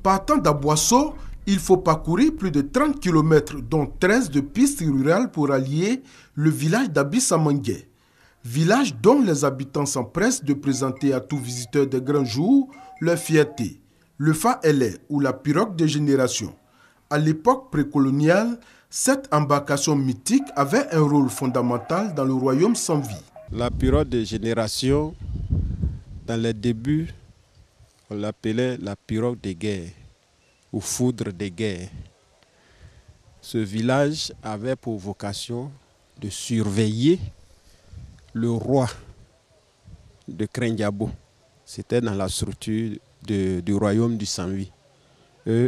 Partant d'Aboisseau, il faut parcourir plus de 30 km, dont 13 de pistes rurales pour allier le village d'Abi-Samangué. Village dont les habitants s'empressent de présenter à tout visiteur des grands jours leur fierté, le Fa-Elé ou la pirogue de génération. À l'époque précoloniale, cette embarcation mythique avait un rôle fondamental dans le royaume sans vie. La pirogue de génération, dans les débuts, on l'appelait la pirogue de guerre ou foudre de guerre. Ce village avait pour vocation de surveiller le roi de Krendiabo. C'était dans la structure du royaume du sans-vie.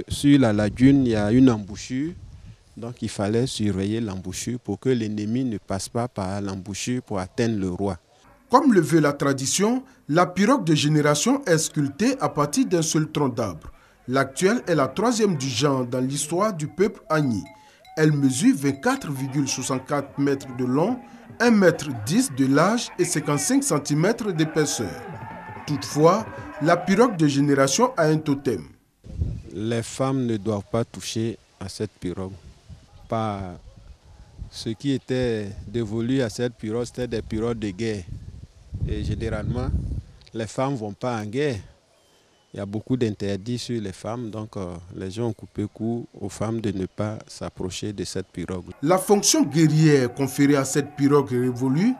Sur la lagune, il y a une embouchure. Donc il fallait surveiller l'embouchure pour que l'ennemi ne passe pas par l'embouchure pour atteindre le roi. Comme le veut la tradition, la pirogue de génération est sculptée à partir d'un seul tronc d'arbre. L'actuelle est la troisième du genre dans l'histoire du peuple Agni. Elle mesure 24,64 mètres de long, 1,10 m de large et 55 cm d'épaisseur. Toutefois, la pirogue de génération a un totem. Les femmes ne doivent pas toucher à cette pirogue. Par ce qui était dévolu à cette pirogue, c'était des pirogues de guerre. Et généralement, les femmes ne vont pas en guerre. Il y a beaucoup d'interdits sur les femmes, donc les gens ont coupé court aux femmes de ne pas s'approcher de cette pirogue. La fonction guerrière conférée à cette pirogue révolue,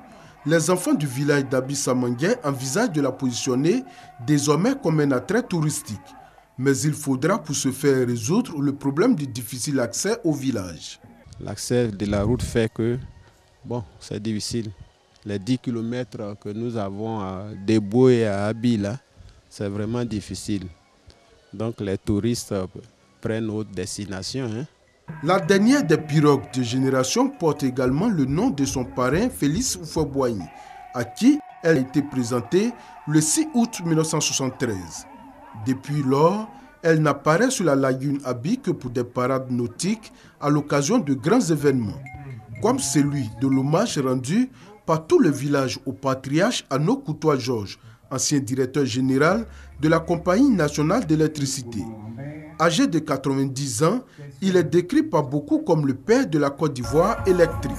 les enfants du village d'Abi-Samangué envisagent de la positionner désormais comme un attrait touristique. Mais il faudra pour ce faire résoudre le problème du difficile accès au village. L'accès de la route fait que, c'est difficile. Les 10 km que nous avons à Debo et à Abi, c'est vraiment difficile. Donc les touristes prennent autre destination. La dernière des pirogues de génération porte également le nom de son parrain Félix Houphouët-Boigny, à qui elle a été présentée le 6 août 1973. Depuis lors, elle n'apparaît sur la lagune Abi que pour des parades nautiques à l'occasion de grands événements, comme celui de l'hommage rendu par tout le village au patriarche Anneau Coutois-Georges, ancien directeur général de la Compagnie nationale d'électricité. Âgé de 90 ans, il est décrit par beaucoup comme le père de la Côte d'Ivoire électrique.